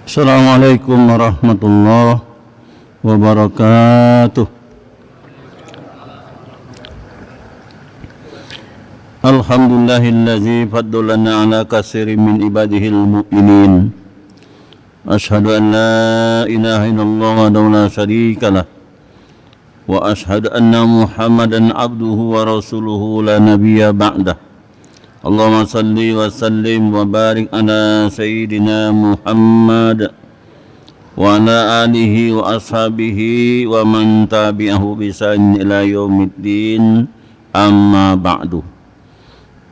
Assalamualaikum warahmatullahi wabarakatuh. Alhamdulillahillazi faddalana ala katsirin min ibadihil mu'minin. Asyhadu an la ilaha illallah wahdahu la syarika lah wa asyhadu anna Muhammadan abduhu wa rasuluhu la nabiyya ba'dah. Allahumma salli wa sallim wa barik ala sayyidina Muhammad wa ala alihi wa ashabihi wa man tabi'ahu bi ihsan ila yaumiddin, amma ba'du.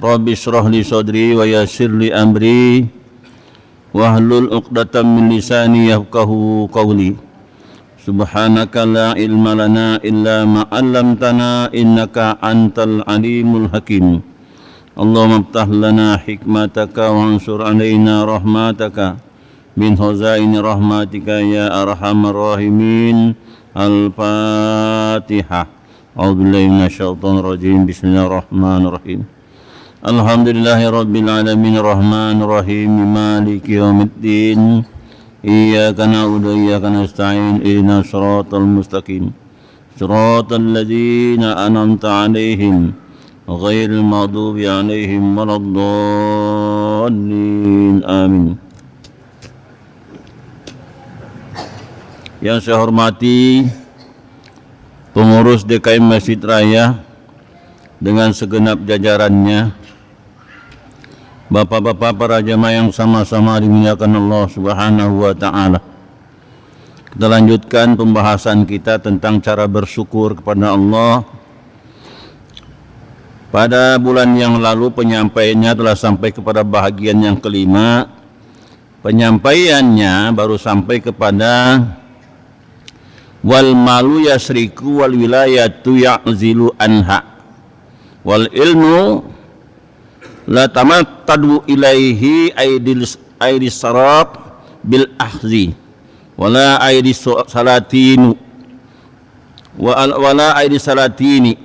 Rabbi shrah li sadri wa yassir li amri wahlul 'uqdatam min lisani yafqahu qawli. Subhanaka la ilma lana illa ma 'allamtana innaka antal alimul hakim. Allahumma iftah lana hikmataka wansur alaina rahmataka min khazaini rahmatika ya arhamar rahimin. Al-Fatihah. A'udzubillahi minasyaitonir rajim. Bismillahirrahmanirrahim. Alhamdulillahi rabbil alamin rahmanir rahim maliki yaumiddin. Iyyaka na'budu wa iyyaka nasta'in ihdinas siratal mustaqim siratal ladzina an'amta 'alaihim ghairil maghdubi 'alaihim waladdallin. Amin. Yang saya hormati pengurus DKM Masjid Raya dengan segenap jajarannya, bapak-bapak para jamaah yang sama-sama dimuliakan Allah Subhanahu wa taala. Kita lanjutkan pembahasan kita tentang cara bersyukur kepada Allah. Pada bulan yang lalu penyampaiannya telah sampai kepada bahagian yang kelima. Penyampaiannya baru sampai kepada wal malu yasriku wal wilayatu ya'zilu anha wal ilmu la tamattadu ilaihi aidis sarab bil ahzi wala aidis salatinu wala aidis salatini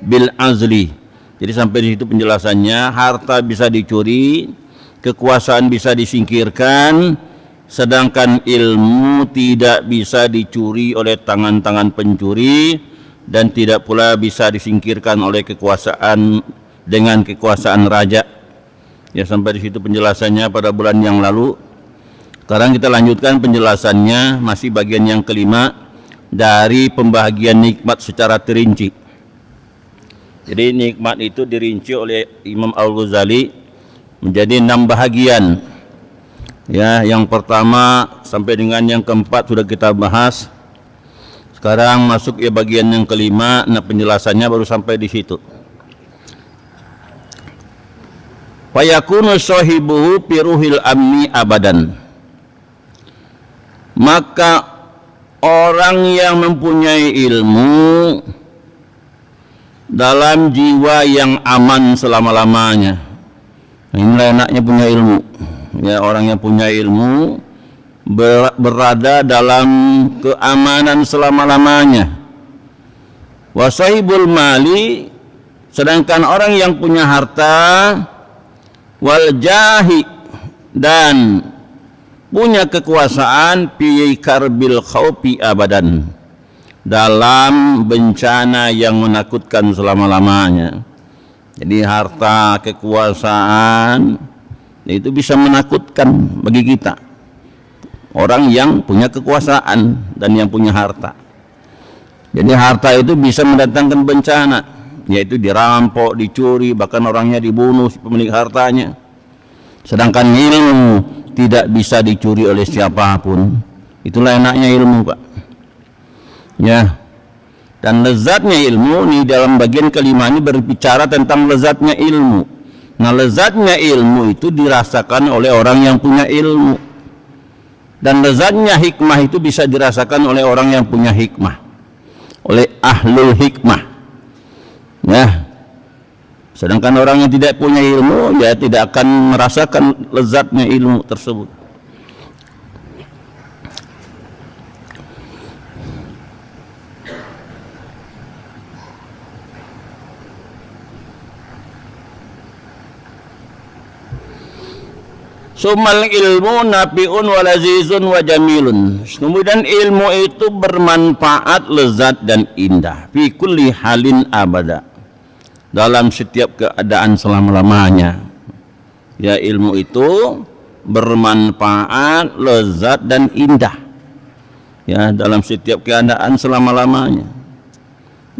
bil azli. Jadi sampai di situ penjelasannya. Harta bisa dicuri, kekuasaan bisa disingkirkan, sedangkan ilmu tidak bisa dicuri oleh tangan-tangan pencuri dan tidak pula bisa disingkirkan oleh kekuasaan dengan kekuasaan raja. Ya, sampai di situ penjelasannya pada bulan yang lalu. Sekarang kita lanjutkan penjelasannya, masih bagian yang kelima dari pembagian nikmat secara terinci. Jadi nikmat itu dirinci oleh Imam Al-Ghazali menjadi 6 bahagian. Ya, yang pertama sampai dengan yang keempat sudah kita bahas. Sekarang masuk ya bagian yang kelima. Nah, penjelasannya baru sampai di situ. Fayakunu sahibuhu piruhil amni abadan. Maka orang yang mempunyai ilmu dalam jiwa yang aman selama-lamanya. Nah, inilah enaknya punya ilmu. Ya, orang yang punya ilmu berada dalam keamanan selama-lamanya. Wasahibul mali, sedangkan orang yang punya harta, wal jahi, dan punya kekuasaan, fi karbil khaufi abadan, dalam bencana yang menakutkan selama-lamanya. Jadi harta, kekuasaan itu bisa menakutkan bagi kita. Orang yang punya kekuasaan dan yang punya harta. Jadi harta itu bisa mendatangkan bencana, yaitu dirampok, dicuri, bahkan orangnya dibunuh pemilik hartanya. Sedangkan ilmu tidak bisa dicuri oleh siapapun. Itulah enaknya ilmu, Pak. Ya, dan lezatnya ilmu ini dalam bagian kelima ini berbicara tentang lezatnya ilmu. Nah, lezatnya ilmu itu dirasakan oleh orang yang punya ilmu, dan lezatnya hikmah itu bisa dirasakan oleh orang yang punya hikmah, oleh ahlul hikmah. Ya, sedangkan orang yang tidak punya ilmu ya tidak akan merasakan lezatnya ilmu tersebut. Sumal ilmu nafi'un wa lazizun wa jamilun. Kemudian ilmu itu bermanfaat, lezat dan indah. Fi kulli halin abada. Dalam setiap keadaan selama-lamanya. Ya, ilmu itu bermanfaat, lezat dan indah. Ya, dalam setiap keadaan selama-lamanya.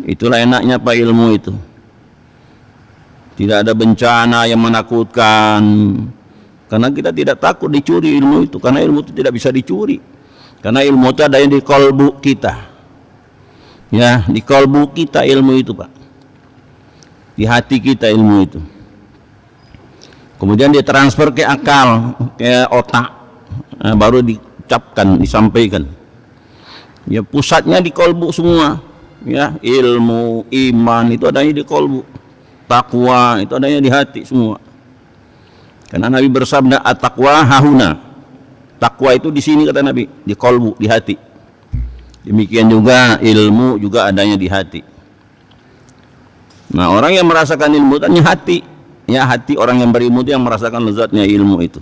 Itulah enaknya Pak ilmu itu. Tidak ada bencana yang menakutkan. Karena kita tidak takut dicuri ilmu itu. Karena ilmu itu tidak bisa dicuri. Karena ilmu itu ada yang di kolbu kita. Ya, di kolbu kita ilmu itu Pak. Di hati kita ilmu itu. Kemudian ditransfer ke akal, ke otak. Nah, baru diucapkan, disampaikan. Ya, pusatnya di kolbu semua. Ya, ilmu, iman itu adanya di kolbu. Takwa itu adanya di hati semua. Karena Nabi bersabda at-taqwa hahuna. Takwa itu di sini kata Nabi, di kolbu, di hati. Demikian juga ilmu juga adanya di hati. Nah, orang yang merasakan ilmu itu hanya hati. Ya, hati orang yang berilmu itu yang merasakan lezatnya ilmu itu.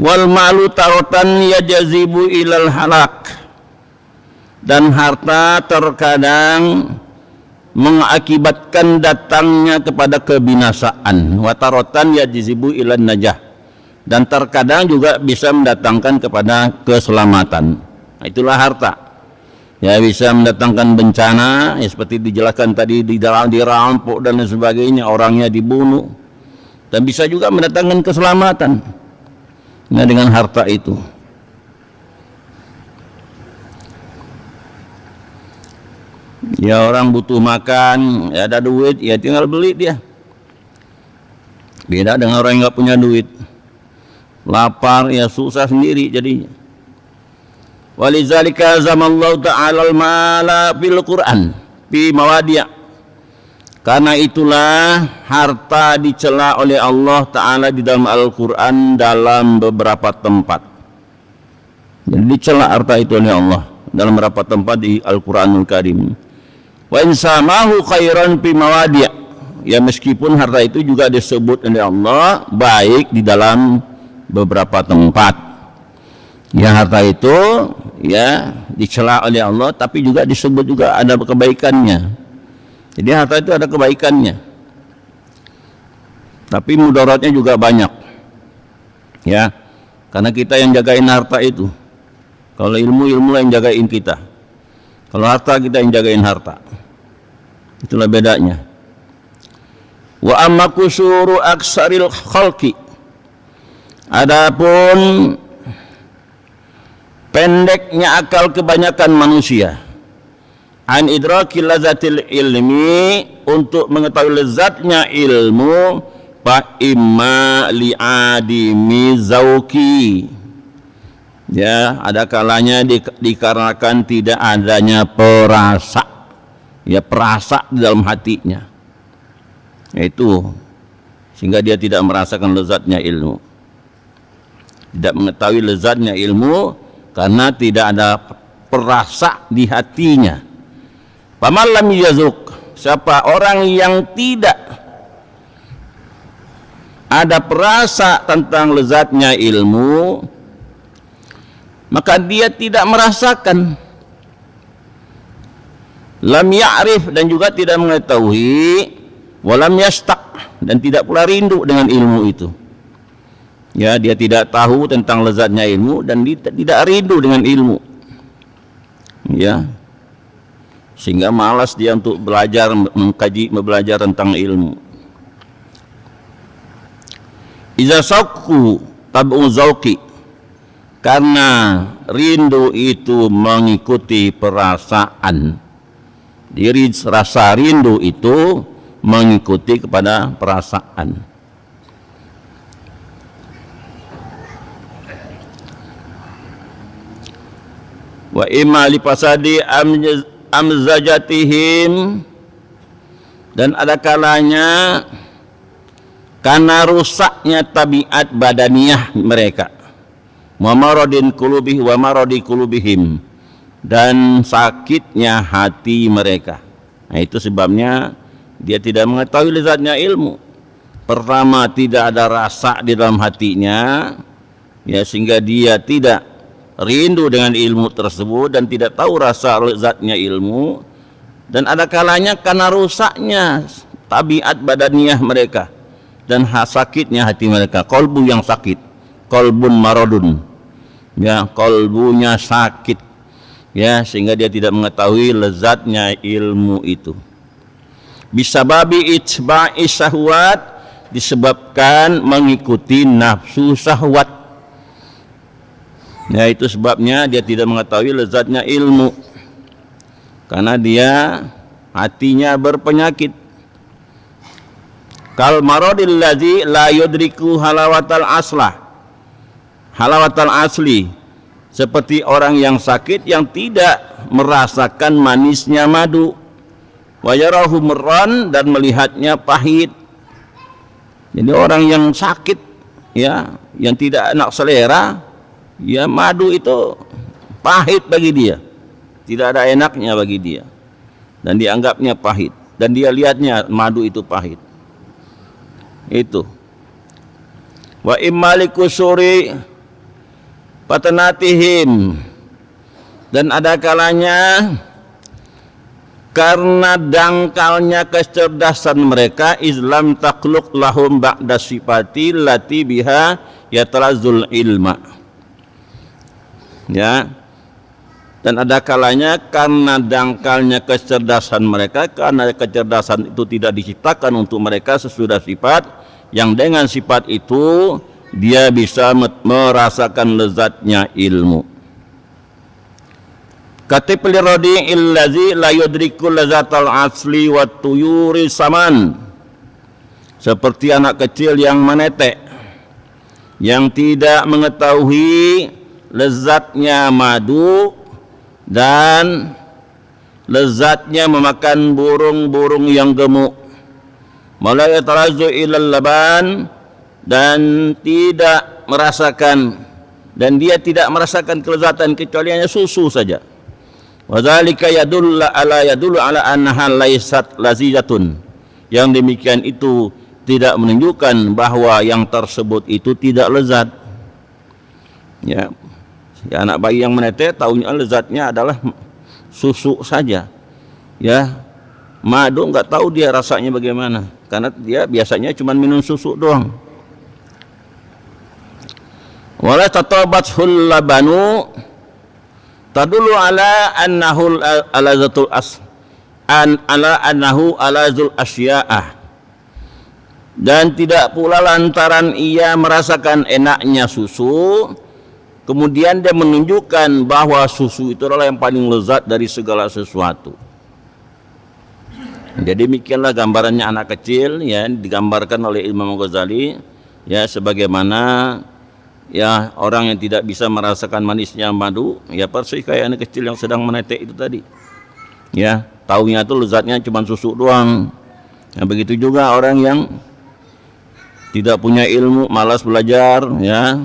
Wal malu tarotan yajazibu ilal halak. Dan harta terkadang mengakibatkan datangnya kepada kebinasaan. Watarotan yajizibu ilan najah, dan terkadang juga bisa mendatangkan kepada keselamatan. Nah, itulah harta. Ya, bisa mendatangkan bencana, ya, seperti dijelaskan tadi, dirampok dan lain sebagainya, orangnya dibunuh, dan bisa juga mendatangkan keselamatan. Nah, dengan harta itu. Ya, orang butuh makan, ya ada duit, ya tinggal beli dia. Beda dengan orang yang nggak punya duit, lapar, ya susah sendiri jadinya. Walizalika zamallahu ta'ala al-mala fil Qur'an fi mawadi'. Karena itulah harta dicela oleh Allah Ta'ala di dalam Al-Qur'an dalam beberapa tempat. Jadi dicela harta itu oleh Allah dalam beberapa tempat di Al-Qur'anul Karim. Wa insamahu khairan fi mawadi'. Ya, meskipun harta itu juga disebut oleh Allah baik di dalam beberapa tempat. Ya, harta itu ya dicela oleh Allah, tapi juga disebut juga ada kebaikannya. Jadi harta itu ada kebaikannya, tapi mudaratnya juga banyak. Ya, karena kita yang jagain harta itu. Kalau ilmu lah yang jagain kita. Kalau harta kita yang jagain harta. Itulah bedanya. Wa amma kusuru aksaril khalqi. Adapun pendeknya akal kebanyakan manusia an idrakil lazatil ilmi, untuk mengetahui lezatnya ilmu, fa imma li'adimi zauki. Ya, ada kalanya dikarenakan tidak adanya perasa. Ya, perasa di dalam hatinya. Itu sehingga dia tidak merasakan lezatnya ilmu. Tidak mengetahui lezatnya ilmu karena tidak ada perasa di hatinya. Faman lam yazuk, siapa orang yang tidak ada perasa tentang lezatnya ilmu, maka dia tidak merasakan. Lam ya'rif, dan juga tidak mengetahui, walam yastaq, dan tidak pula rindu dengan ilmu itu. Ya, dia tidak tahu tentang lezatnya ilmu dan dia tidak rindu dengan ilmu. Ya, sehingga malas dia untuk belajar, mengkaji, belajar tentang ilmu. Iza sauqu tab'u zauqi, karena rindu itu mengikuti perasaan. Diri rasa rindu itu mengikuti kepada perasaan. Wa imma li fasadi amzajatihim, dan ada kalanya karena rusaknya tabiat badaniyah mereka, wa maradin qulubihim wa maradi qulubihim, dan sakitnya hati mereka. Nah, itu sebabnya dia tidak mengetahui lezatnya ilmu. pertama tidak ada rasa di dalam hatinya, ya, sehingga dia tidak rindu dengan ilmu tersebut dan tidak tahu rasa lezatnya ilmu. Dan ada kalanya karena rusaknya tabiat badaniah mereka dan sakitnya hati mereka, kolbu yang sakit, kolbun marodun, ya, kolbunya sakit, ya, sehingga dia tidak mengetahui lezatnya ilmu itu. Bisababi itba'i syahwat, disebabkan mengikuti nafsu syahwat, ya, itu sebabnya dia tidak mengetahui lezatnya ilmu, karena dia hatinya berpenyakit. Kal maradil ladzi la yudriku halawatal asli, seperti orang yang sakit yang tidak merasakan manisnya madu, wa yarahu murran, dan melihatnya pahit. Jadi orang yang sakit, ya, yang tidak enak selera, ya, madu itu pahit bagi dia, tidak ada enaknya bagi dia, dan dianggapnya pahit, dan dia lihatnya madu itu pahit. Itu wa immalikusuri patanatihim, dan ada kalanya karena dangkalnya kecerdasan mereka, Islam takluk lahum ba'da sifati lati biha yatalazul ilma, ya. Dan ada kalanya karena dangkalnya kecerdasan mereka, karena kecerdasan itu tidak diciptakan untuk mereka sesudah sifat, yang dengan sifat itu dia bisa merasakan lezatnya ilmu. Katipli radi'il ladzi la yudrikul lazatal asli wa tuyuri saman, seperti anak kecil yang menetek, yang tidak mengetahui lezatnya madu dan lezatnya memakan burung-burung yang gemuk, malah yatarazu ilal laban, dan tidak merasakan, dan dia tidak merasakan kelezatan kecuali hanya susu saja. Wadzalika yadullu ala annaha laysat lazizatun, yang demikian itu tidak menunjukkan bahwa yang tersebut itu tidak lezat, ya. Ya, anak bayi yang menetes tahunya lezatnya adalah susu saja, ya. Madu nggak tahu dia rasanya bagaimana, karena dia biasanya cuma minum susu doang. Wala tatabathul labanu tadullu ala annahu alazatul ala annahu alazul asya'ah, dan tidak pula lantaran ia merasakan enaknya susu kemudian dia menunjukkan bahwa susu itu adalah yang paling lezat dari segala sesuatu. Jadi demikianlah gambarannya anak kecil, ya, digambarkan oleh Imam Ghazali, ya, sebagaimana, ya, orang yang tidak bisa merasakan manisnya madu, ya, persis kayak anak kecil yang sedang menetek itu tadi, ya, taunya itu lezatnya cuma susu doang. Nah, begitu juga orang yang tidak punya ilmu, malas belajar, ya,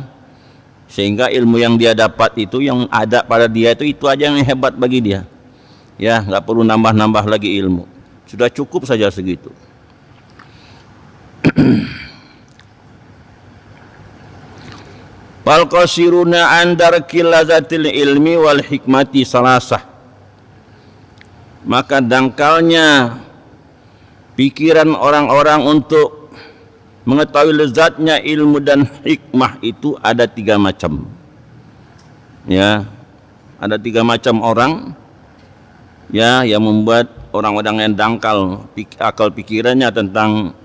sehingga ilmu yang dia dapat itu, yang ada pada dia itu aja yang hebat bagi dia, ya, nggak perlu nambah-nambah lagi ilmu, sudah cukup saja segitu. Wal qasiruna an darkil lazatil ilmi wal hikmati salasah, maka dangkalnya pikiran orang-orang untuk mengetahui lezatnya ilmu dan hikmah itu ada 3 macam, ya, ada 3 macam orang, ya, yang membuat orang-orang yang dangkal akal pikirannya tentang,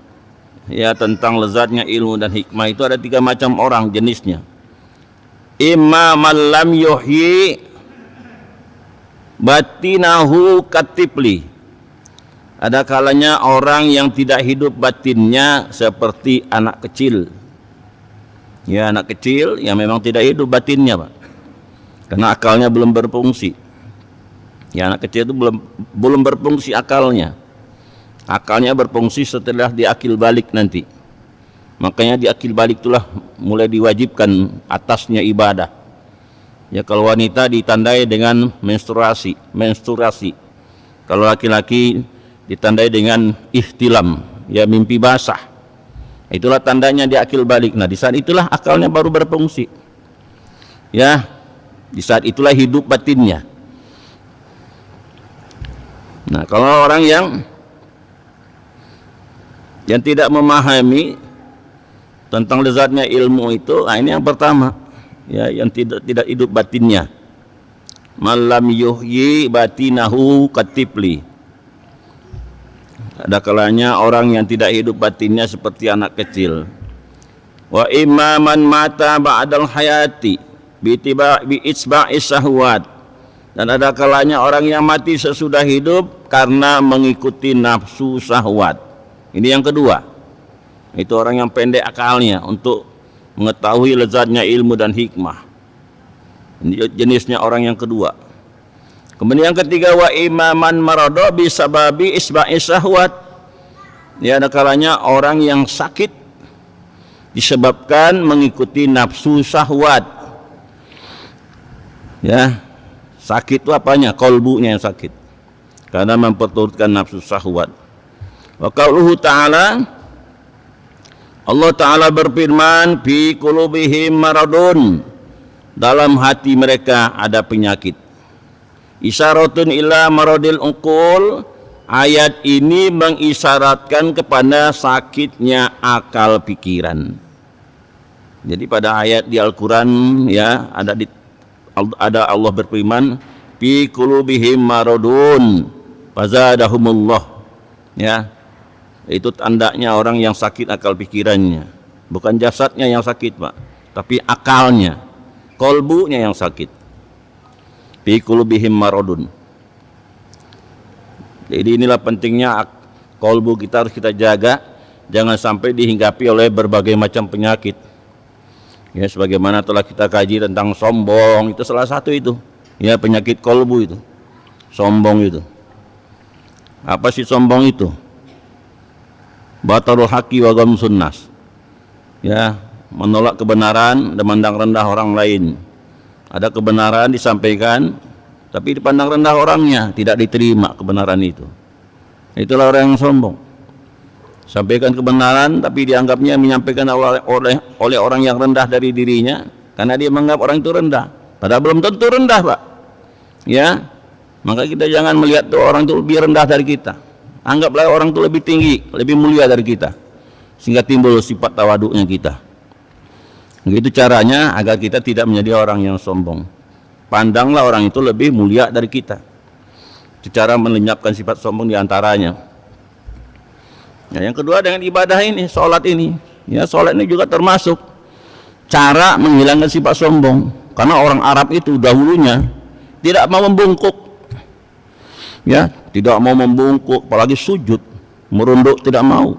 ya, tentang lezatnya ilmu dan hikmah itu ada 3 macam orang jenisnya. Imma man lam yuhyi batinahu katipli, ada kalanya orang yang tidak hidup batinnya seperti anak kecil, ya, anak kecil yang memang tidak hidup batinnya, Pak, karena akalnya belum berfungsi, ya, anak kecil itu belum berfungsi akalnya berfungsi setelah di akil balik nanti. Makanya di akil balik itulah mulai diwajibkan atasnya ibadah, ya. Kalau wanita ditandai dengan menstruasi, kalau laki-laki ditandai dengan ihtilam, ya, mimpi basah, Itulah tandanya dia akil balik. Nah, di saat itulah akalnya baru berfungsi. Ya, di saat itulah hidup batinnya. Nah, kalau orang yang tidak memahami tentang lezatnya ilmu itu, nah ini yang pertama, ya, yang tidak hidup batinnya. Malam yuhyi batinahu katifli. Ada kalanya orang yang tidak hidup batinnya seperti anak kecil. Wa imaman mata ba'dal hayati bi itsba'is syahwat. Dan ada kalanya orang yang mati sesudah hidup karena mengikuti nafsu syahwat. Ini yang kedua. Itu orang yang pendek akalnya untuk mengetahui lezatnya ilmu dan hikmah. Ini jenisnya orang yang kedua. Kemudian yang ketiga, wa imaman marado bisababi isba'is syahwat. Ya, ada kalanya orang yang sakit disebabkan mengikuti nafsu syahwat. Ya, sakit itu apanya? Kolbunya yang sakit karena memperturutkan nafsu syahwat. Wa qauluhu ta'ala, Allah Ta'ala berfirman, fi qulubihim maradun, dalam hati mereka ada penyakit. Isyaratun ila maradil uqul, ayat ini mengisyaratkan kepada sakitnya akal pikiran. Jadi pada ayat di Al-Quran, ya, ada Allah berfirman, fi qulubihim maradun fazadahumullah. Ya, itu tandanya orang yang sakit akal pikirannya, bukan jasadnya yang sakit, Pak, tapi akalnya, kolbunya yang sakit. Fi qulubihim maradun. Jadi inilah pentingnya kolbu kita harus kita jaga, jangan sampai dihinggapi oleh berbagai macam penyakit. Ya, sebagaimana telah kita kaji tentang sombong, itu salah satu itu. Ya, penyakit kolbu itu. Sombong itu. Apa sih sombong itu? Batarul haqi wa ghamsun nas. Ya, menolak kebenaran dan memandang rendah orang lain. Ada kebenaran disampaikan, tapi dipandang rendah orangnya, tidak diterima kebenaran itu. Itulah orang yang sombong. Sampaikan kebenaran, tapi dianggapnya menyampaikan oleh orang yang rendah dari dirinya, karena dia menganggap orang itu rendah. Padahal belum tentu rendah, Pak. Ya, maka kita jangan melihat tuh orang itu lebih rendah dari kita. Anggaplah orang itu lebih tinggi, lebih mulia dari kita, sehingga timbul sifat tawaduknya kita. Begitu caranya agar kita tidak menjadi orang yang sombong. Pandanglah orang itu lebih mulia dari kita. Itu cara melenyapkan sifat sombong diantaranya. Ya, yang kedua dengan ibadah ini, sholat ini. Ya, sholat ini juga termasuk cara menghilangkan sifat sombong. Karena orang Arab itu dahulunya tidak mau membungkuk. Ya, tidak mau membungkuk, apalagi sujud, merunduk tidak mau.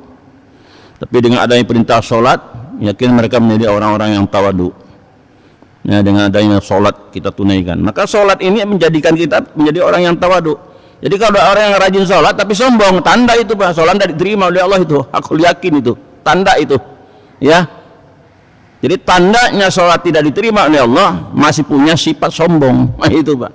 Tapi dengan adanya perintah sholat, yakin mereka menjadi orang-orang yang tawadu. Ya, dengan adanya sholat kita tunaikan, maka sholat ini menjadikan kita menjadi orang yang tawadu. Jadi kalau ada orang yang rajin sholat tapi sombong, tanda itu, Pak, sholat tidak diterima oleh Allah itu. Aku yakin itu, tanda itu. Ya, jadi tandanya sholat tidak diterima oleh Allah, masih punya sifat sombong. Nah, itu, Pak.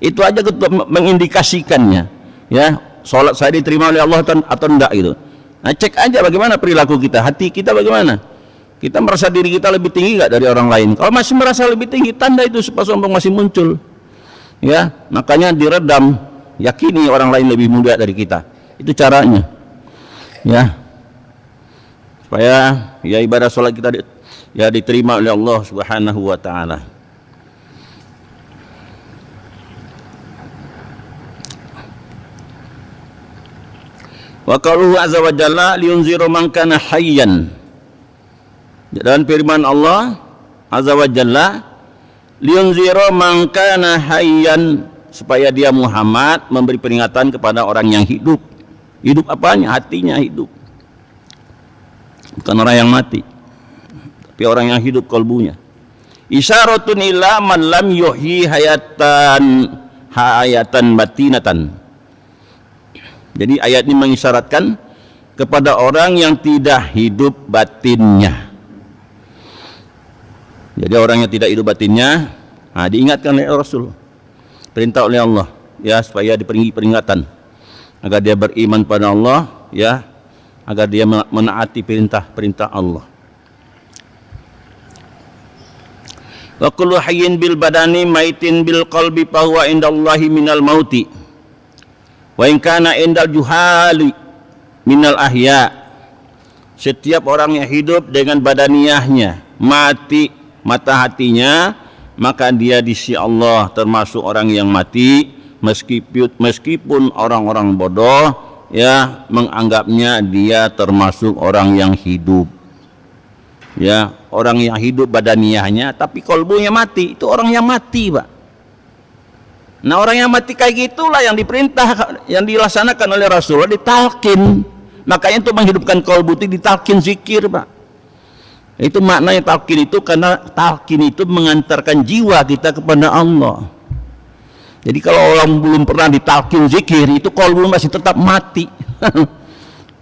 Itu aja mengindikasikannya. Ya, sholat saya diterima oleh Allah atau enggak gitu. Nah, cek aja bagaimana perilaku kita, hati kita bagaimana. Kita merasa diri kita lebih tinggi nggak dari orang lain? Kalau masih merasa lebih tinggi, tanda itu sifat sombong masih muncul. Ya, makanya diredam, yakini orang lain lebih mulia dari kita. Itu caranya. Ya, supaya ya ibadah sholat kita diterima oleh Allah Subhanahu wa Ta'ala. Wa qauluhu azza wa jalla liyunziru man kana hayyan. Dan firman Allah azza wa jalla, liyunziru man kana hayyan, supaya dia Muhammad memberi peringatan kepada orang yang hidup. Hidup apanya? Hatinya hidup. Bukan orang yang mati, tapi orang yang hidup kalbunya. Isyaratun ila man lam yuhyi hayatan batinatan. Jadi ayat ini mengisyaratkan kepada orang yang tidak hidup batinnya. Jadi orang yang tidak hidup batinnya, nah, diingatkan oleh Rasul, perintah oleh Allah, ya, supaya diberi peringatan agar dia beriman pada Allah, ya, agar dia menaati perintah-perintah Allah. Wa kullu hayyin bil badani maitin bil qalbi fa huwa indallahi minal mauti wa in kana indal juhali minal ahya. Setiap orang yang hidup dengan badaniahnya mati mata hatinya, maka dia di sisi Allah termasuk orang yang mati, meskipun orang-orang bodoh ya menganggapnya dia termasuk orang yang hidup. Ya, orang yang hidup badaniahnya tapi kolbunya mati, itu orang yang mati, Pak. Nah, orang yang mati kayak gitulah yang diperintah, yang dilaksanakan oleh Rasulullah ditalkin. Makanya untuk menghidupkan kolbu itu ditalkin zikir, Pak. Itu maknanya talqin itu, karena talqin itu mengantarkan jiwa kita kepada Allah. Jadi kalau orang belum pernah ditalqin zikir, itu kolbu masih tetap mati.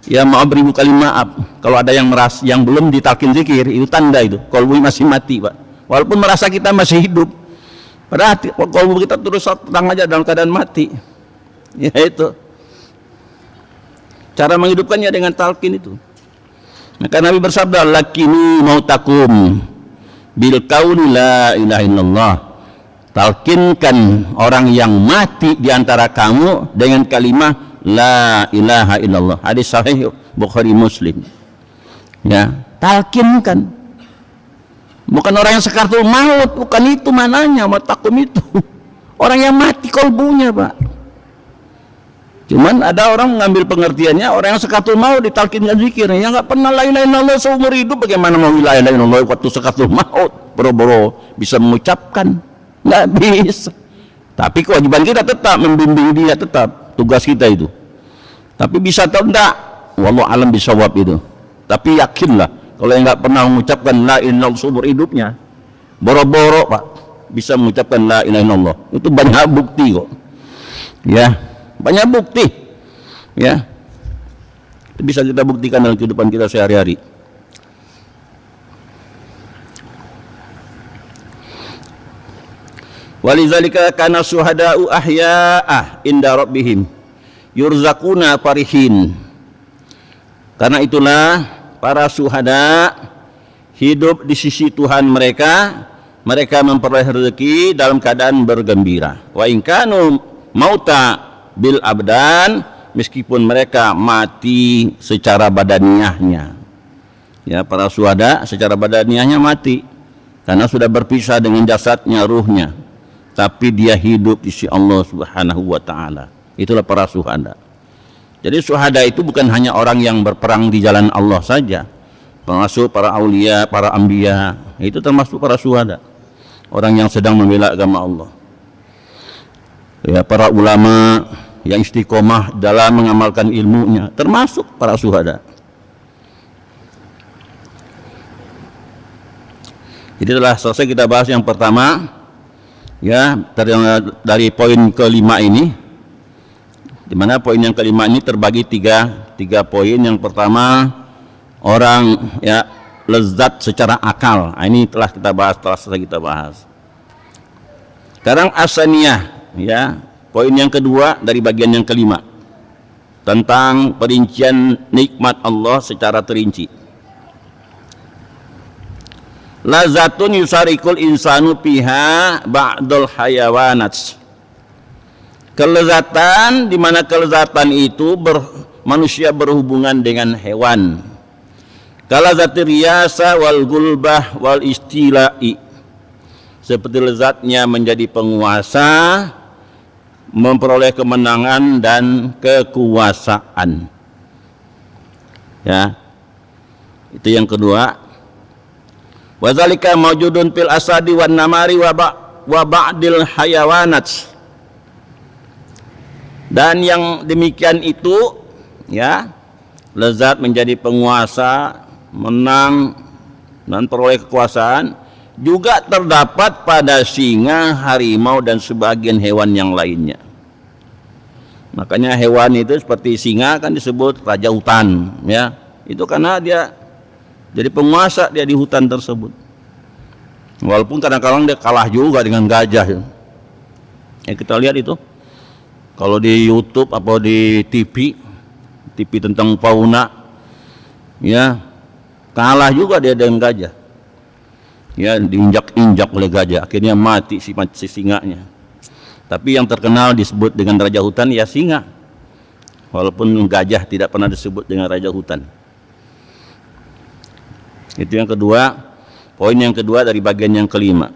Ya, maaf beribu kali maaf. Kalau ada yang merasa yang belum ditalqin zikir, itu tanda itu kolbu masih mati, Pak. Walaupun merasa kita masih hidup, padahal kolbu kita terus tenang aja dalam keadaan mati. Ya, itu cara menghidupkannya dengan talqin itu. Maka Nabi bersabda, lakini mautakum bil qauli la ilaha illallah. Talkinkan orang yang mati di antara kamu dengan kalimat la ilaha illallah. Hadis sahih Bukhari Muslim. Ya, talkinkan. Bukan orang yang sakaratul maut, bukan itu mananya mautakum itu. Orang yang mati kolbunya, Pak. Cuman ada orang mengambil pengertiannya orang yang sakaratul maut ditalkinkan zikir, yang nggak pernah la ilaha illallah seumur hidup, bagaimana mau la ilaha illallah waktu sakaratul maut boro-boro bisa mengucapkan? Nggak bisa. Tapi kewajiban kita tetap membimbing dia, tetap tugas kita itu. Tapi bisa atau enggak, wallahu alam bisawab itu. Tapi yakinlah kalau yang nggak pernah mengucapkan la ilaha illallah seumur hidupnya, boro-boro, Pak, bisa mengucapkan la ilaha illallah. Itu banyak bukti kok. Ya. Banyak bukti, ya, itu bisa kita buktikan dalam kehidupan kita sehari-hari. Walizalika kana syuhada'u ahya'ah inda rabbihim yurzaquna farihin. Karena itulah para syuhada hidup di sisi Tuhan mereka, mereka memperoleh rezeki dalam keadaan bergembira. Wa in kanu mauta bil abdan, meskipun mereka mati secara badaniahnya. Ya, para syuhada secara badaniahnya mati karena sudah berpisah dengan jasadnya, ruhnya, tapi dia hidup di sisi Allah Subhanahu wa taala. Itulah para syuhada. Jadi syuhada itu bukan hanya orang yang berperang di jalan Allah saja, termasuk para aulia, para anbiya, itu termasuk para syuhada, orang yang sedang membela agama Allah. Ya, para ulama yang istiqomah dalam mengamalkan ilmunya, termasuk para syuhada. Jadi telah selesai kita bahas yang pertama, ya, dari poin kelima ini, di mana poin yang kelima ini terbagi tiga poin. Yang pertama, orang ya lezat secara akal. Nah, ini telah kita bahas, telah selesai kita bahas. Sekarang asaniyah, ya. Poin yang kedua dari bagian yang kelima, tentang perincian nikmat Allah secara terinci. Lazatun yusarikul insanu piha ba'dul hayawanat. Kelezatan, di mana kelezatan itu manusia berhubungan dengan hewan. Kalazatir riyasa wal gulbah wal istila'i. Seperti lezatnya menjadi penguasa, memperoleh kemenangan dan kekuasaan. Ya, itu yang kedua. Wazalika mawjudun fil asadi wan namari wa ba'dil hayawanat. Dan yang demikian itu, ya, lezat menjadi penguasa, menang dan peroleh kekuasaan, juga terdapat pada singa, harimau dan sebagian hewan yang lainnya. Makanya hewan itu seperti singa kan disebut raja hutan, ya. Itu karena dia jadi penguasa dia di hutan tersebut. Walaupun kadang-kadang dia kalah juga dengan gajah. Ya, kita lihat itu. Kalau di YouTube atau di TV tentang fauna, Ya, kalah juga dia dengan gajah. Ya, diinjak-injak oleh gajah, akhirnya mati si singanya. Tapi yang terkenal disebut dengan raja hutan ya singa, walaupun gajah tidak pernah disebut dengan raja hutan. Itu yang kedua, poin yang kedua dari bagian yang kelima.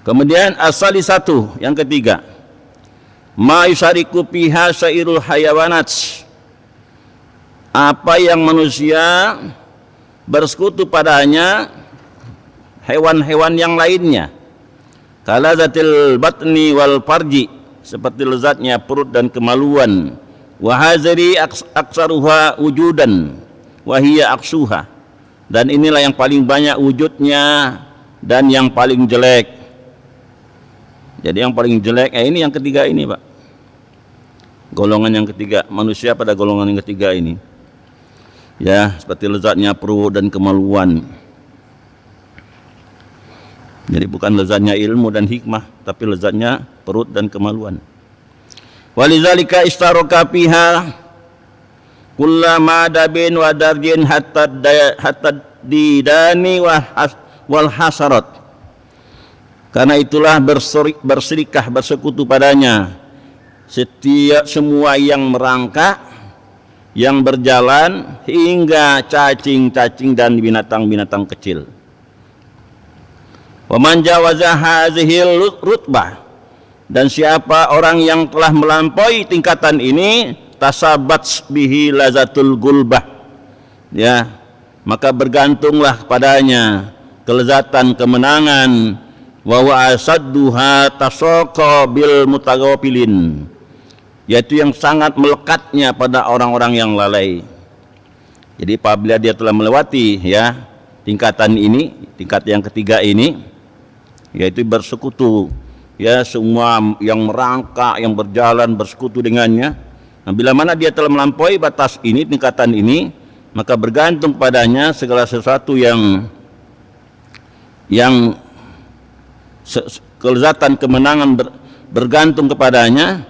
Kemudian asali satu, yang ketiga, ma yusariku piha sairul hayawanat, apa yang manusia bersekutu padanya hewan-hewan yang lainnya. Kala zatil batni wal farji, seperti lezatnya perut dan kemaluan. Wa hazari aksaruha wujudan wa hiya aksuha, dan inilah yang paling banyak wujudnya dan yang paling jelek. Jadi yang paling jelek ini yang ketiga ini, Pak. Golongan yang ketiga, manusia pada golongan yang ketiga ini. Ya, seperti lezatnya perut dan kemaluan. Jadi bukan lezatnya ilmu dan hikmah, tapi lezatnya perut dan kemaluan. Walizalika istaraka fiha kullama dabin wa darjin hatta didani wal hasarat. Karena itulah berserikah, bersekutu padanya setiap semua yang merangkak, yang berjalan, hingga cacing-cacing dan binatang-binatang kecil. Wa man jawaza hazihil rutbah, dan siapa orang yang telah melampaui tingkatan ini, tasabat bihi lazatul gulbah, ya, maka bergantunglah padanya kelezatan kemenangan. Wa asadduha tasaqa bil mutagafilin, yaitu yang sangat melekatnya pada orang-orang yang lalai. Jadi apabila dia telah melewati ya tingkatan ini, tingkat yang ketiga ini, yaitu bersekutu, ya, semua yang merangkak, yang berjalan bersekutu dengannya. Nah, bila mana dia telah melampaui batas ini, tingkatan ini, maka bergantung padanya segala sesuatu yang kelezatan kemenangan bergantung kepadanya.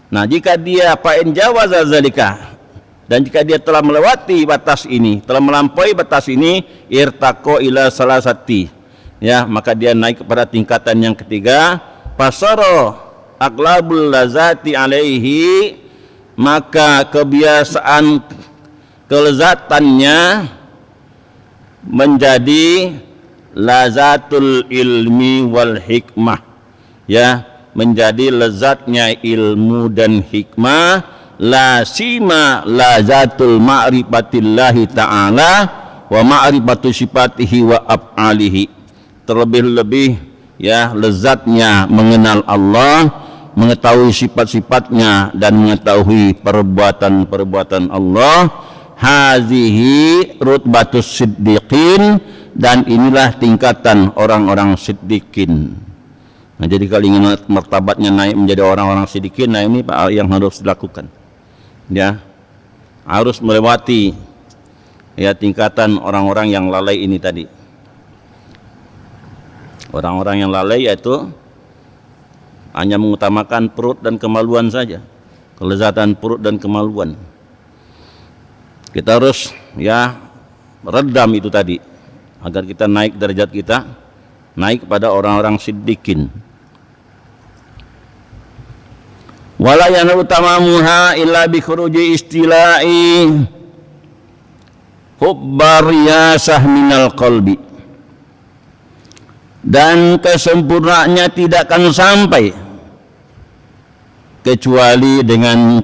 Nah, jika dia fa'in jawaza zalika, dan jika dia telah melewati batas ini, telah melampaui batas ini, irtaqo ila salasati, ya, maka dia naik kepada tingkatan yang ketiga. Pasaro aglabul lazati alaihi, maka kebiasaan kelezatannya menjadi lazatul ilmi wal hikmah, ya, menjadi lezatnya ilmu dan hikmah. La sima lazatul ma'rifatillahi ta'ala wa ma'rifatu sifatihi wa af'alihi, terlebih-lebih ya lezatnya mengenal Allah, mengetahui sifat-sifatnya dan mengetahui perbuatan-perbuatan Allah. Hazihi rutbatus siddiqin, dan inilah tingkatan orang-orang siddiqin. Nah, jadi kalau ingin martabatnya naik menjadi orang-orang siddiqin, nah ini Pak yang harus dilakukan. Ya, harus melewati ya tingkatan orang-orang yang lalai ini tadi. Orang-orang yang lalai yaitu hanya mengutamakan perut dan kemaluan saja, kelezatan perut dan kemaluan. Kita harus ya redam itu tadi, agar kita naik derajat kita, naik kepada orang-orang siddiqin. Wala yanalu tamamuha illa bi khuruji istila'i hubbar riyasah minal qalbi, dan kesempurnaannya tidak akan sampai kecuali dengan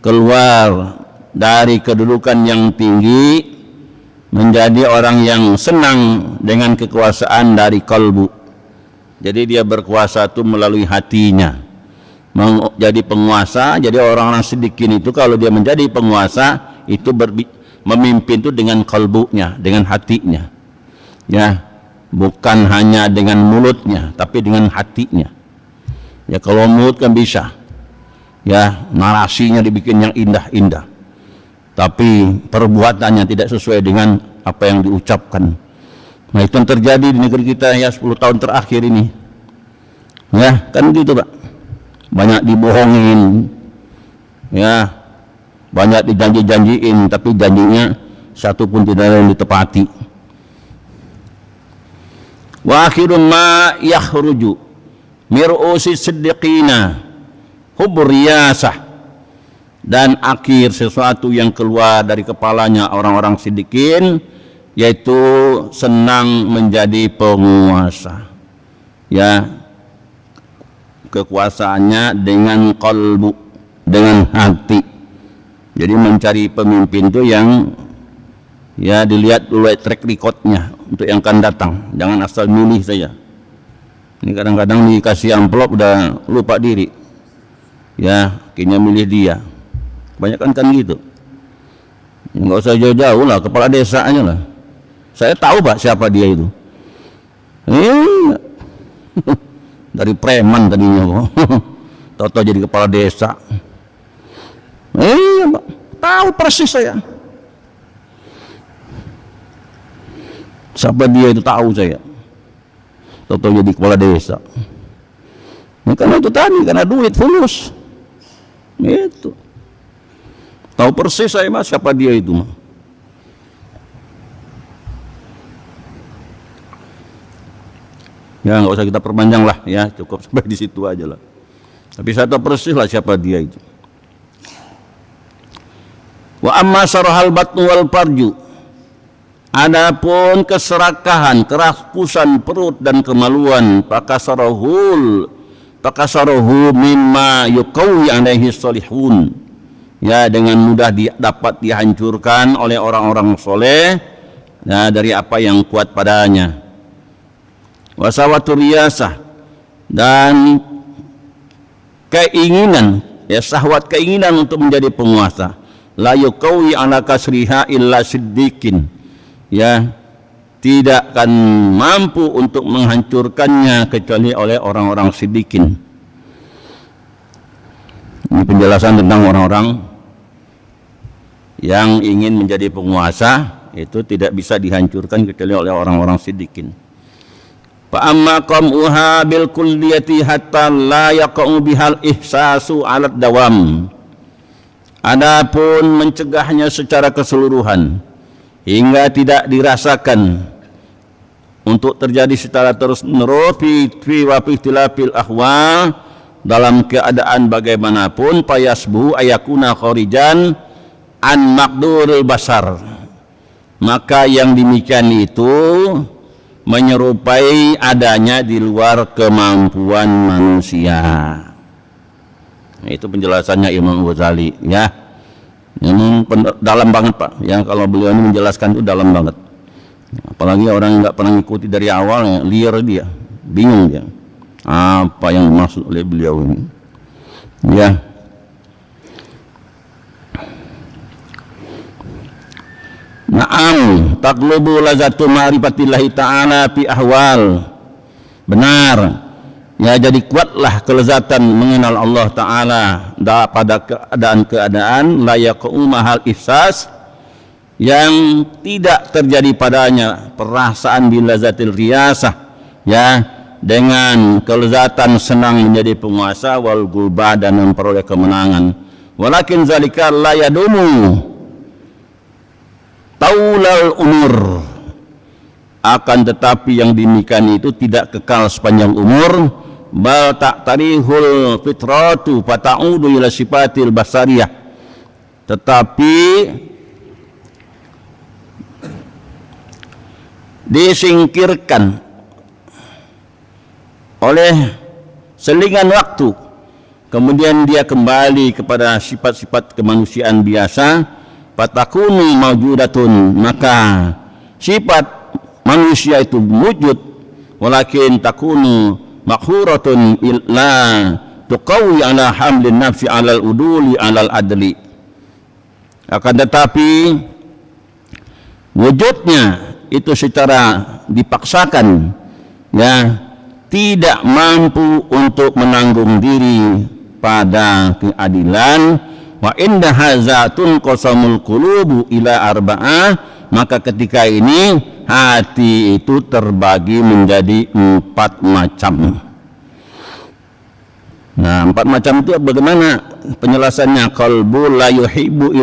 keluar dari kedudukan yang tinggi menjadi orang yang senang dengan kekuasaan dari kalbu. Jadi dia berkuasa itu melalui hatinya, menjadi penguasa. Jadi orang-orang siddiqin itu kalau dia menjadi penguasa itu memimpin itu dengan kalbunya, dengan hatinya, ya, bukan hanya dengan mulutnya tapi dengan hatinya. Ya, kalau mulut kan bisa ya narasinya dibikin yang indah-indah, tapi perbuatannya tidak sesuai dengan apa yang diucapkan. Nah, itu yang terjadi di negeri kita ya 10 tahun terakhir ini. Ya, kan gitu Pak. Banyak dibohongin. Ya, banyak dijanji-janjiin tapi janjinya satu pun tidak ada yang ditepati. Wa akhirun ma yakhruju mir'usi siddiqina hubur riyasah, dan akhir sesuatu yang keluar dari kepalanya orang-orang siddiqin yaitu senang menjadi penguasa, ya, kekuasaannya dengan qalbu, dengan hati. Jadi mencari pemimpin itu yang ya dilihat dulu track recordnya untuk yang akan datang, jangan asal milih saja. Ini kadang-kadang dikasih amplop udah lupa diri, ya akhirnya milih dia. Kebanyakan kan gitu. Nggak usah jauh-jauh lah, kepala desa aja lah. Saya tahu Pak siapa dia itu. Dari preman tadinya, tahu-tahu jadi kepala desa. Pak, tahu persis saya. Siapa dia itu tahu saya. Tahu-tahu jadi kepala desa. Nah, karena itu tadi, karena duit fulus. Itu. Tahu persis saya Mas siapa dia itu. Ya nggak usah kita perpanjang lah, ya cukup sampai di situ aja lah. Tapi saya tahu persis lah siapa dia itu. Wa amma sarahal batnu wal farju, adapun keserakahan, kerakusan perut dan kemaluan, pakasarahu mimma yuqawi alaihi salihun, ya dengan mudah dapat dihancurkan oleh orang-orang soleh, ya, dari apa yang kuat padanya. Wasawatur riyasah, dan keinginan, ya syahwat keinginan untuk menjadi penguasa, la yuqawi ala kasriha illa siddiqin, ya tidak akan mampu untuk menghancurkannya kecuali oleh orang-orang siddiqin. Ini penjelasan tentang orang-orang yang ingin menjadi penguasa, itu tidak bisa dihancurkan kecuali oleh orang-orang siddiqin. Fa amma qam'uha bil kulliyati hatta la yaqa'u bihal ihsasu 'ala dawam. Adapun mencegahnya secara keseluruhan hingga tidak dirasakan untuk terjadi secara terus-menerus fi wa ihtilafil ahwal, dalam keadaan bagaimanapun, payasbu ayakuna kharijan an maqduril basar, maka yang demikian itu menyerupai adanya di luar kemampuan manusia. Itu penjelasannya Imam Ghazali, ya. Ini dalam banget Pak. Ya kalau beliau ini menjelaskan itu dalam banget. Apalagi orang nggak pernah ngikuti dari awal, ya, liar dia, bingung dia. Apa yang dimaksud oleh beliau ini? Ya. Na'am taqlubu lazatu ma'rifatillahi ta'ala fi ahwal. Benar, ya, jadi kuatlah kelezatan mengenal Allah Ta'ala pada keadaan-keadaan layak mahal ihsas, yang tidak terjadi padanya perasaan bilazatil riyasah, ya, dengan kelezatan senang menjadi penguasa wal gulba dan memperoleh kemenangan. Walakin zalika la yadumu taulal umur, akan tetapi yang demikian itu tidak kekal sepanjang umur. Bal ta'tarihul fitratu fata'udu ila sifatil basariyah, tetapi disingkirkan oleh selingan waktu, kemudian dia kembali kepada sifat-sifat kemanusiaan biasa. Fatakunu mawjudatun, maka sifat manusia itu wujud, walakin takunu makhuratun illa tuqawi ala hamlin nafsi alal uduli alal adli, akan tetapi wujudnya itu secara dipaksakan, ya, tidak mampu untuk menanggung diri pada keadilan. Wa inda hazatun qasamul qulubu ila arba'ah, maka ketika ini hati itu terbagi menjadi 4 macam. Nah, 4 macam itu bagaimana penjelasannya, qalbu la yuhibbu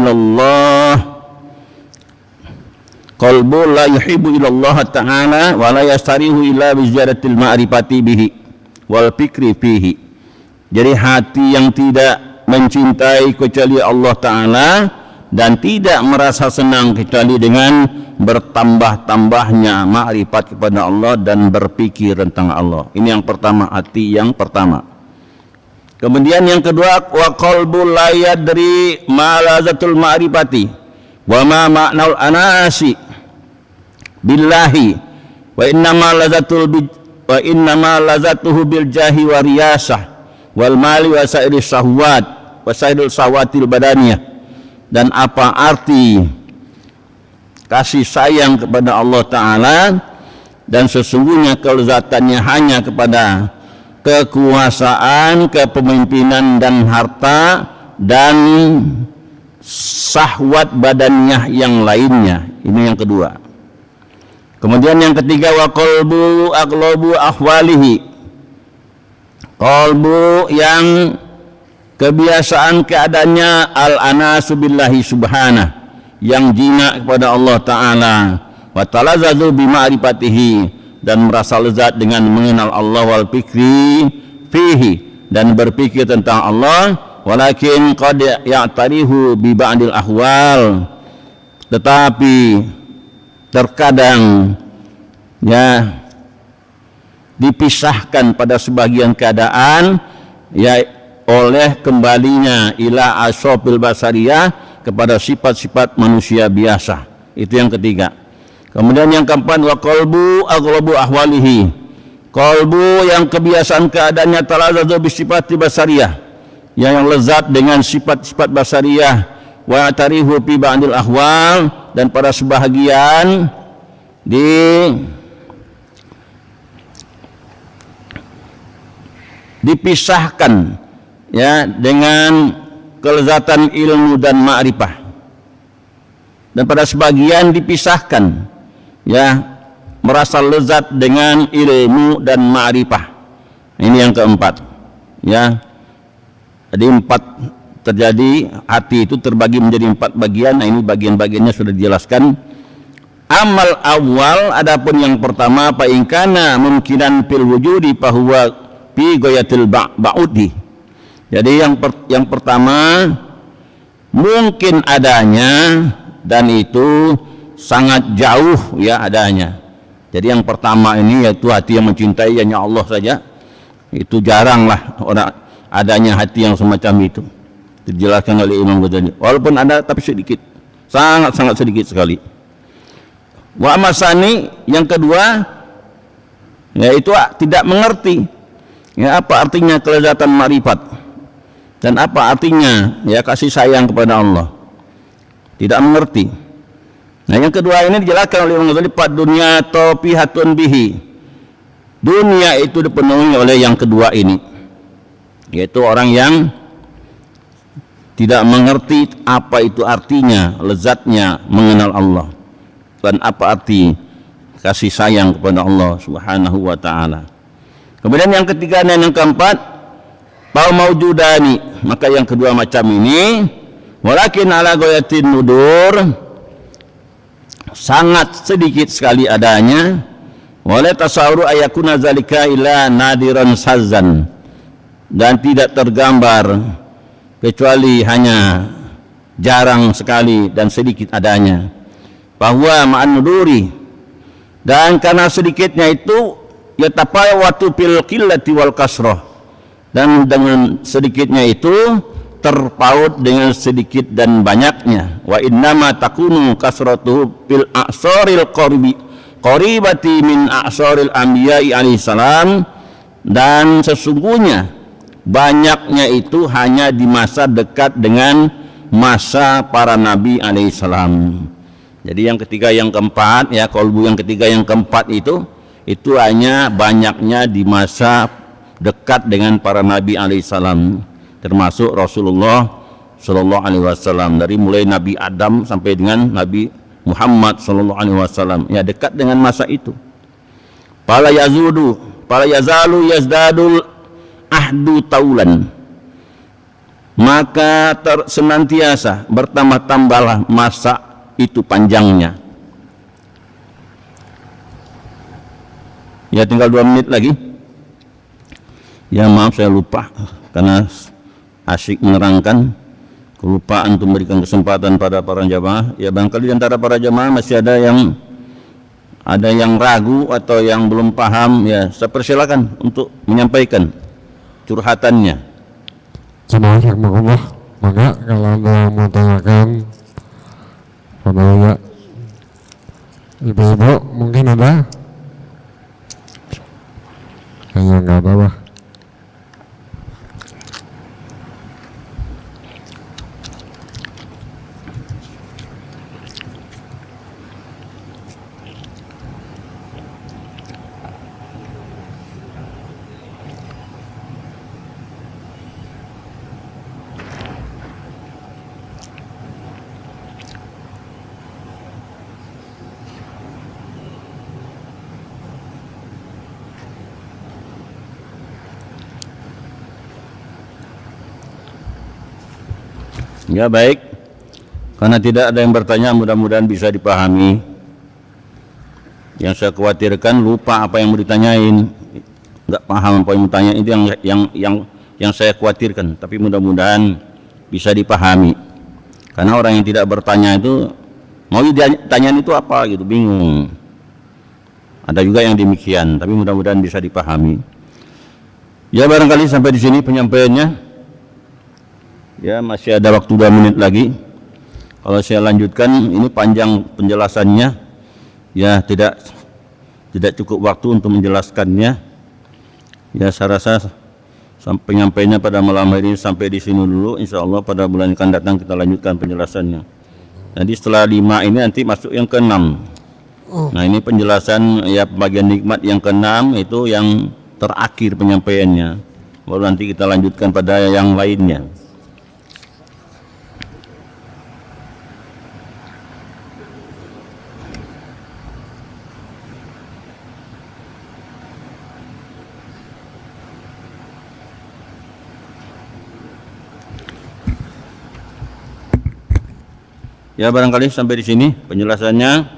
ilallah ta'ala wa la yastarihu illa bi ziyadatil ma'rifati bihi wal fikri fihi. Jadi hati yang tidak mencintai kecuali Allah Ta'ala dan tidak merasa senang kecuali dengan bertambah-tambahnya makrifat kepada Allah dan berpikir tentang Allah. Ini yang pertama, hati yang pertama. Kemudian yang kedua, wa qalbul la yadri ma lazatul ma'rifati wa ma ma'naul anasi billahi wa innama lazatuhu bil jahi wa riyasah wal mali wa sa'iris syahwat wa sa'iril syahwatil badaniyah. Dan apa arti kasih sayang kepada Allah Ta'ala, dan sesungguhnya kelezatannya hanya kepada kekuasaan, kepemimpinan dan harta dan syahwat badannya yang lainnya. Ini yang kedua. Kemudian yang ketiga, wa qalbu aqlabu ahwalihi, qalbu yang kebiasaan keadaannya al-anasu billahi subhanah, yang jina kepada Allah Ta'ala, wa talazzazu bi ma'rifatihi, dan merasa lezat dengan mengenal Allah, wal fikri fihi, dan berpikir tentang Allah, walakin qad ya'tarihu bi ba'dil ahwal, tetapi terkadang ya dipisahkan pada sebagian keadaan ya oleh kembalinya ila asofil basariyah, kepada sifat-sifat manusia biasa. Itu yang ketiga. Kemudian yang keempat, wa qalbu aghlabu ahwalihi, qalbu yang kebiasaan keadaannya talazzazu bi sifati basariyah, yang lezat dengan sifat-sifat basariyah, wa tarihu fi ba'dil ahwal, dan pada sebahagian dipisahkan ya dengan kelezatan ilmu dan ma'rifah, dan pada sebagian dipisahkan ya merasa lezat dengan ilmu dan ma'rifah. Ini yang keempat ya. Jadi empat terjadi, hati itu terbagi menjadi empat bagian. Nah, ini bagian-bagiannya sudah dijelaskan. Amal awal, adapun yang pertama, fa in kana mungkinan fil wujudi fa huwa fi ghayatil ba'udi. Jadi yang pertama mungkin adanya, dan itu sangat jauh ya adanya. Jadi yang pertama ini yaitu hati yang mencintai hanya Allah saja. Itu jaranglah orang adanya hati yang semacam itu. Dijelaskan oleh Imam Ghazali. Walaupun ada tapi sedikit, sangat sedikit sekali. Wa masani, yang kedua yaitu tidak mengerti ya apa artinya kelezatan ma'rifat, dan apa artinya ya kasih sayang kepada Allah. Tidak mengerti. Nah, yang kedua ini dijelaskan oleh Imam Ghazali, pad dunya tafihatun bihi. Dunia itu dipenuhi oleh yang kedua ini, yaitu orang yang tidak mengerti apa itu artinya lezatnya mengenal Allah, dan apa arti kasih sayang kepada Allah Subhanahu wa Ta'ala. Kemudian yang ketiga dan yang keempat, Pau maujudani, maka yang kedua macam ini, walakin ala ghayatin nudur, sangat sedikit sekali adanya, wala tasawuru ayakuna zalika ila nadiran sazan, dan tidak tergambar kecuali hanya jarang sekali dan sedikit adanya. Bahwa ma'an nuduri, dan karena sedikitnya itu yatafawatu fil qillati wal kasrah, dan dengan sedikitnya itu terpaut dengan sedikit dan banyaknya. Wa innama takunu kasratuhu fil a'saril qaribati min a'saril anbiya'i alaihi salam, dan sesungguhnya banyaknya itu hanya di masa dekat dengan masa para nabi alaihi salam. Jadi yang ketiga yang keempat ya, kolbu yang ketiga yang keempat itu hanya banyaknya di masa dekat dengan para nabi alaihi salam, termasuk Rasulullah sallallahu alaihi wasallam, dari mulai Nabi Adam sampai dengan Nabi Muhammad sallallahu alaihi wasallam, ya dekat dengan masa itu. Fala yazalu yazdadul ahdu taulan, maka senantiasa bertambah-tambahlah masa itu panjangnya. Ya, tinggal 2 menit lagi. Ya, maaf saya lupa karena asyik menerangkan, kelupaan untuk memberikan kesempatan pada para jamaah. Ya, barangkali di antara para jamaah masih ada yang ragu atau yang belum paham, ya saya persilakan untuk menyampaikan curhatannya. Jemaah rahmatullah, maka kalau Anda mau tanyakan pada ibu-ibu mungkin ada? Kayaknya nggak ada lah. Ya, baik, karena tidak ada yang bertanya, mudah-mudahan bisa dipahami. Yang saya khawatirkan lupa apa yang mau ditanyain, nggak paham apa yang mau tanya, itu yang saya khawatirkan. Tapi mudah-mudahan bisa dipahami, karena orang yang tidak bertanya itu mau ditanyain itu apa gitu, bingung. Ada juga yang demikian, tapi mudah-mudahan bisa dipahami. Ya, barangkali sampai di sini penyampaiannya. Ya, masih ada waktu 2 menit lagi. Kalau saya lanjutkan, ini panjang penjelasannya. Ya, tidak cukup waktu untuk menjelaskannya. Ya, saya rasa penyampainya pada malam hari ini sampai di sini dulu. Insya Allah pada bulan yang akan datang kita lanjutkan penjelasannya. Jadi setelah 5 ini nanti masuk yang ke-6. Nah, ini penjelasan ya pembagian nikmat yang ke-6, itu yang terakhir penyampaiannya. Baru nanti kita lanjutkan pada yang lainnya. Ya, barangkali sampai di sini penjelasannya.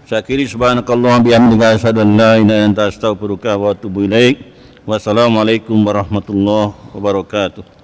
Saya akhiri, subhanakallahumma bihamdika asyhadu an la ilaha illa anta astaghfiruka wa atubu ilaik. Wassalamualaikum warahmatullahi wabarakatuh.